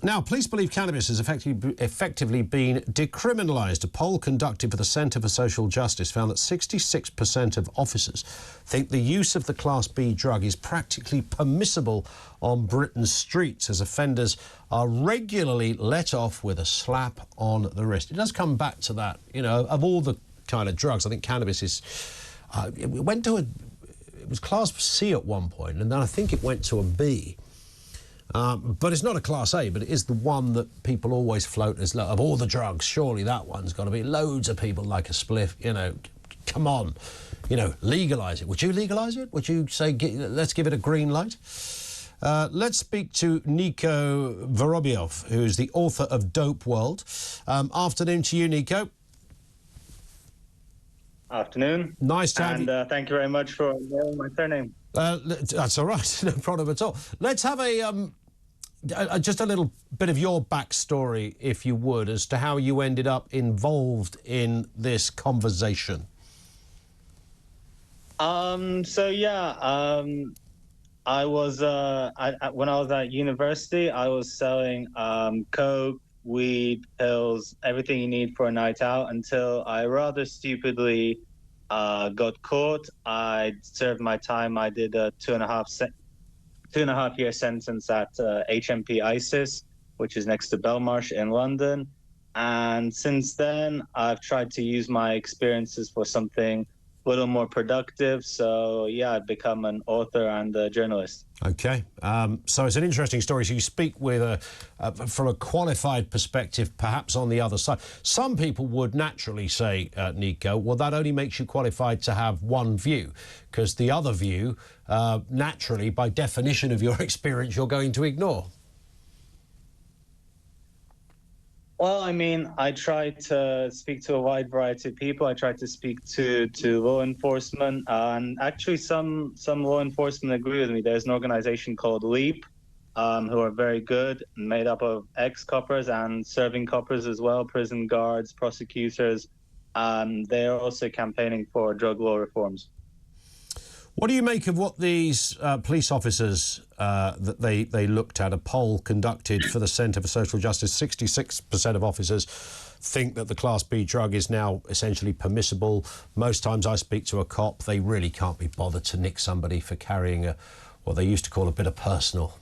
Now, police believe cannabis has effectively been decriminalised. A poll conducted for the Centre for Social Justice found that 66% of officers think the use of the Class B drug is practically permissible on Britain's streets, as offenders are regularly let off with a slap on the wrist. It does come back to that, you know, of all the kind of drugs, I think cannabis is... it was Class C at one point, and then I think it went to a B. But it's not a Class A, but it is the one that people always float as, of all the drugs, surely that one's got to be. Loads of people like a spliff, you know, come on, you know, legalise it. Would you legalise it? Would you say, let's give it a green light? Let's speak to Niko Vorobyov, who's the author of Dope World. Afternoon to you, Niko. Afternoon. Nice to have you. And thank you very much for knowing my surname. That's all right, no problem at all. Let's have just a little bit of your backstory, if you would, as to how you ended up involved in this conversation. So yeah, I was when I was at university, I was selling coke, weed, pills, everything you need for a night out, until I rather stupidly got caught. I served my time. I did a 2.5 year sentence at HMP ISIS, which is next to Belmarsh in London. And since then, I've tried to use my experiences for something a little more productive. So yeah, I've become an author and a journalist. Okay, so it's an interesting story. So you speak with from a qualified perspective, perhaps on the other side. Some people would naturally say, Niko, well, that only makes you qualified to have one view, because the other view, naturally, by definition of your experience, you're going to ignore. Well, I mean, I try to speak to a wide variety of people. I try to speak to law enforcement, and actually some law enforcement agree with me. There's an organization called LEAP, who are very good, made up of ex-coppers and serving coppers as well, prison guards, prosecutors. They are also campaigning for drug law reforms. What do you make of what these police officers that they looked at, a poll conducted for the Centre for Social Justice? 66% of officers think that the Class B drug is now essentially permissible. Most times I speak to a cop, they really can't be bothered to nick somebody for carrying what they used to call a bit of personal.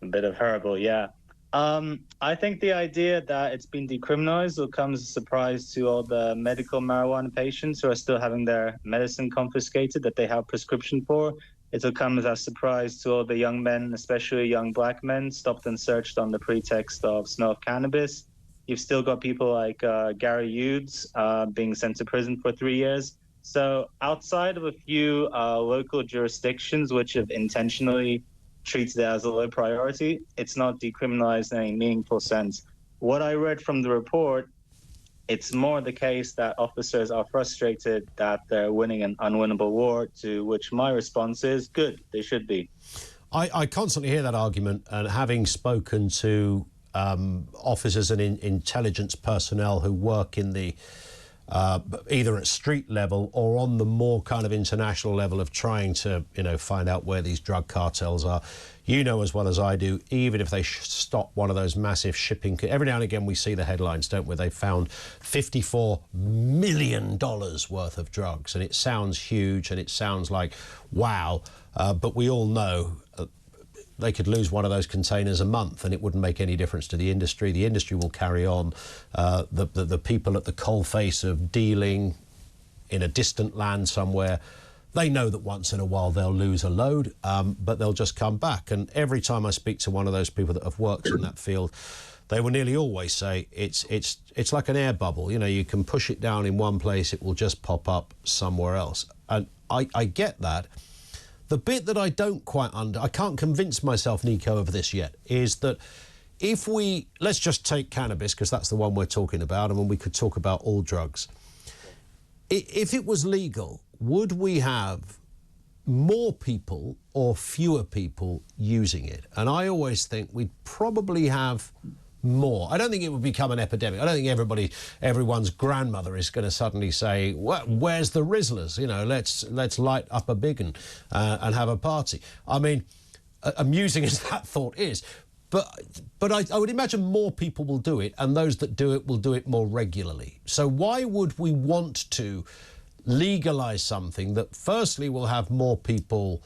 A bit of herbal, yeah. I think the idea that it's been decriminalized will come as a surprise to all the medical marijuana patients who are still having their medicine confiscated that they have prescription for. It will come as a surprise to all the young men, especially young black men, stopped and searched on the pretext of smell of cannabis. You've still got people like Gary Hughes being sent to prison for 3 years. So outside of a few local jurisdictions which have intentionally treats it as a low priority, it's not decriminalized in any meaningful sense. What I read from the report, it's more the case that officers are frustrated that they're winning an unwinnable war, to which my response is, good, they should be. I constantly hear that argument, and having spoken to officers and intelligence personnel who work in the either at street level or on the more kind of international level of trying to, you know, find out where these drug cartels are. You know as well as I do, even if they stop one of those massive shipping... Every now and again we see the headlines, don't we? They found $54 million worth of drugs, and it sounds huge and it sounds like, wow, but we all know... they could lose one of those containers a month and it wouldn't make any difference to the industry. The industry will carry on. The people at the coalface of dealing in a distant land somewhere, they know that once in a while they'll lose a load, but they'll just come back. And every time I speak to one of those people that have worked in that field, they will nearly always say it's like an air bubble. You know, you can push it down in one place, it will just pop up somewhere else. And I get that. The bit that I don't quite I can't convince myself, Niko, of this yet, is that if let's just take cannabis, because that's the one we're talking about, and when we could talk about all drugs. If it was legal, would we have more people or fewer people using it? And I always think we'd probably have more. I don't think it would become an epidemic. I don't think everyone's grandmother is going to suddenly say, well, where's the Rizzlers? You know, let's light up a big one and have a party. I mean, amusing as that thought is. But I would imagine more people will do it, and those that do it will do it more regularly. So why would we want to legalise something that firstly will have more people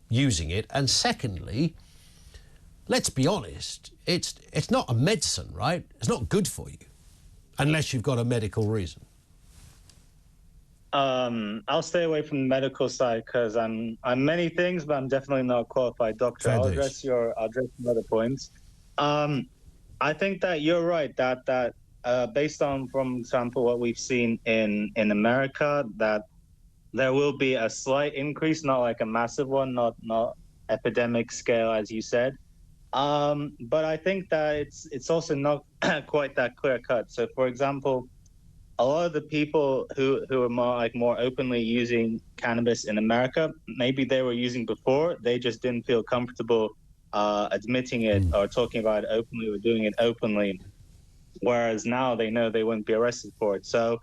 using it, and secondly, let's be honest, it's not a medicine, right? It's not good for you unless you've got a medical reason. I'll stay away from the medical side because I'm many things, but I'm definitely not a qualified doctor. I'll address some other points. I think that you're right that based on, for example, what we've seen in America, that there will be a slight increase, not like a massive one, not epidemic scale as you said. But I think that it's also not quite that clear cut. So, for example, a lot of the people who are more openly using cannabis in America, maybe they were using before, they just didn't feel comfortable admitting it or talking about it openly or doing it openly, whereas now they know they wouldn't be arrested for it. So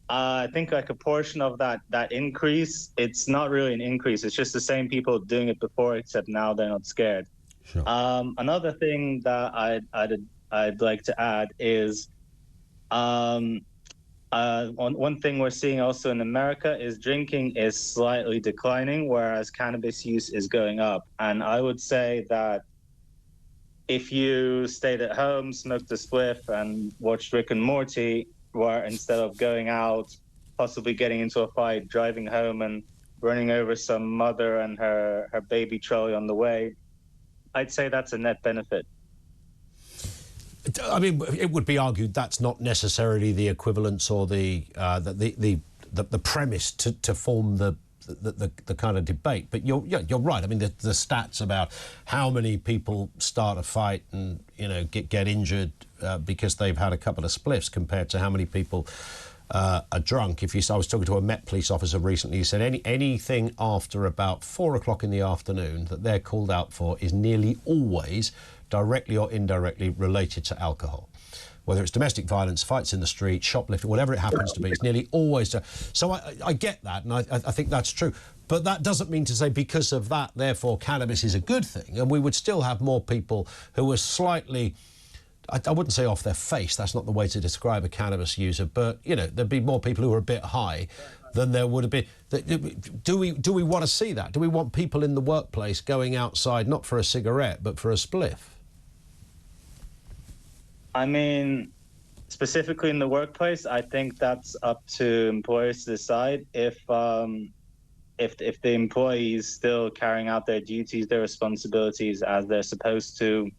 I think like a portion of that increase, it's not really an increase, it's just the same people doing it before, except now they're not scared. Sure. Another thing that I'd like to add is one thing we're seeing also in America is drinking is slightly declining, whereas cannabis use is going up. And I would say that if you stayed at home, smoked a spliff, and watched Rick and Morty, where instead of going out, possibly getting into a fight, driving home and running over some mother and her baby trolley on the way, I'd say that's a net benefit. I mean, it would be argued that's not necessarily the equivalence or the premise to form the kind of debate. But you're right. I mean, the stats about how many people start a fight and get injured because they've had a couple of spliffs compared to how many people are drunk. I was talking to a Met police officer recently. He said anything after about 4 o'clock in the afternoon that they're called out for is nearly always directly or indirectly related to alcohol. Whether it's domestic violence, fights in the street, shoplifting, whatever it happens to be, it's nearly always... So I get that, and I think that's true. But that doesn't mean to say because of that, therefore, cannabis is a good thing. And we would still have more people who are slightly... I wouldn't say off their face, that's not the way to describe a cannabis user, but, there'd be more people who are a bit high than there would have been. Do we want to see that? Do we want people in the workplace going outside, not for a cigarette, but for a spliff? I mean, specifically in the workplace, I think that's up to employers to decide. If the employee is still carrying out their duties, their responsibilities as they're supposed to,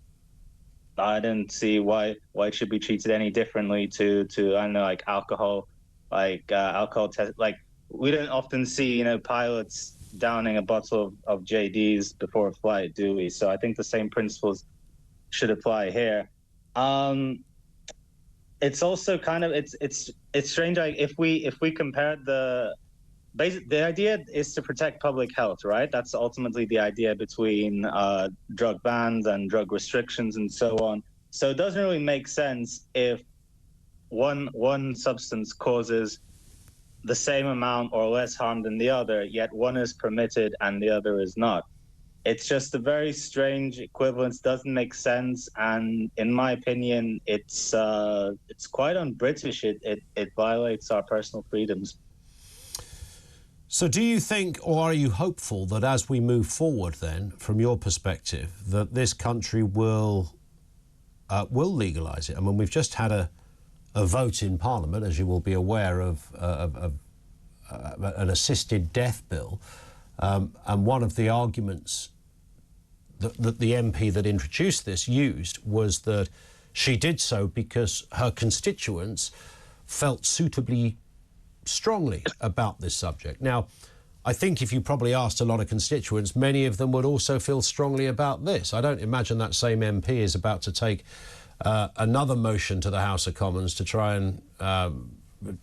I don't see why it should be treated any differently to I don't know, like alcohol, alcohol test. Like, we don't often see pilots downing a bottle of JDs before a flight, do we? So I think the same principles should apply here. It's also kind of it's strange. Like, if we compare the idea is to protect public health, right? That's ultimately the idea between drug bans and drug restrictions and so on. So it doesn't really make sense if one substance causes the same amount or less harm than the other, yet one is permitted and the other is not. It's just a very strange equivalence, doesn't make sense, and in my opinion, it's quite un-British. It violates our personal freedoms. So do you think, or are you hopeful that as we move forward then, from your perspective, that this country will legalise it? I mean, we've just had a vote in Parliament, as you will be aware, of an assisted death bill, and one of the arguments that the MP that introduced this used was that she did so because her constituents felt suitably strongly about this subject. Now, I think if you probably asked a lot of constituents, many of them would also feel strongly about this. I don't imagine that same MP is about to take another motion to the House of Commons to try and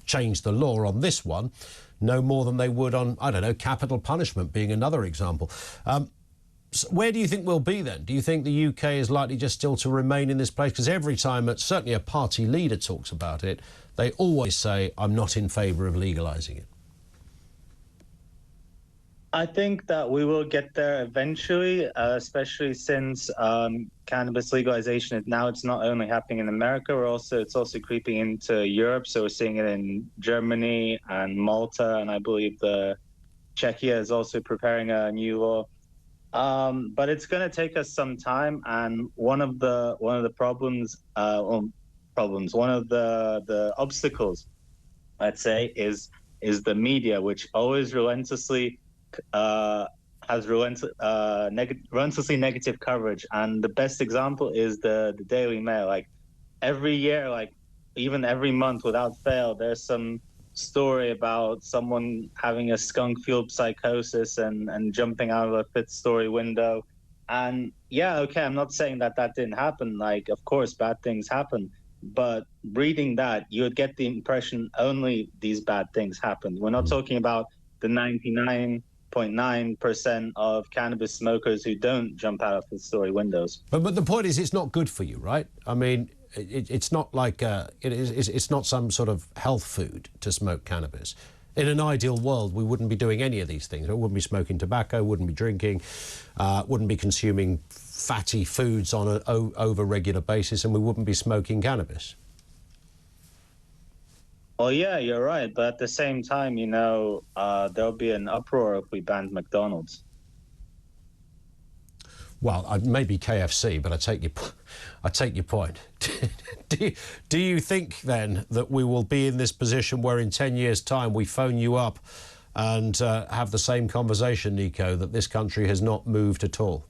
change the law on this one, no more than they would on, I don't know, capital punishment being another example. So where do you think we'll be then? Do you think the UK is likely just still to remain in this place? Because every time certainly a party leader talks about it, they always say, I'm not in favour of legalising it. I think that we will get there eventually, especially since cannabis legalization now it's not only happening in America, it's also creeping into Europe. So we're seeing it in Germany and Malta, and I believe the Czechia is also preparing a new law. But it's going to take us some time, and one of the problems, one of the obstacles, let's say, is the media, which always relentlessly has relentlessly negative coverage. And the best example is the Daily Mail. Like every year, like even every month without fail, there's some story about someone having a skunk-fueled psychosis and jumping out of a fifth-story window. And yeah, okay, I'm not saying that didn't happen. Like, of course, bad things happen. But reading that, you would get the impression only these bad things happened. We're not talking about the 99.9% of cannabis smokers who don't jump out of fifth-story windows. But the point is, it's not good for you, right? I mean, it's not like it's not some sort of health food to smoke cannabis. In an ideal world, we wouldn't be doing any of these things. We wouldn't be smoking tobacco, wouldn't be drinking, wouldn't be consuming fatty foods on an over regular basis, and we wouldn't be smoking cannabis. Oh yeah, you're right. But at the same time, you know, there'll be an uproar if we banned McDonald's. Well, maybe KFC, but I take your point. Do you think then that we will be in this position where in 10 years' time we phone you up and have the same conversation, Niko, that this country has not moved at all?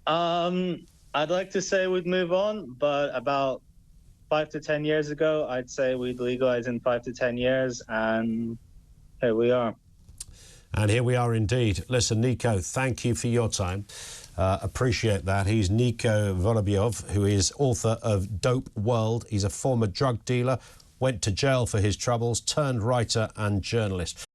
I'd like to say we'd move on, but about 5 to 10 years ago, I'd say we'd legalize in 5 to 10 years, and here we are. And here we are indeed. Listen, Niko, thank you for your time. Appreciate that. He's Niko Vorobyov, who is author of Dope World. He's a former drug dealer, went to jail for his troubles, turned writer and journalist.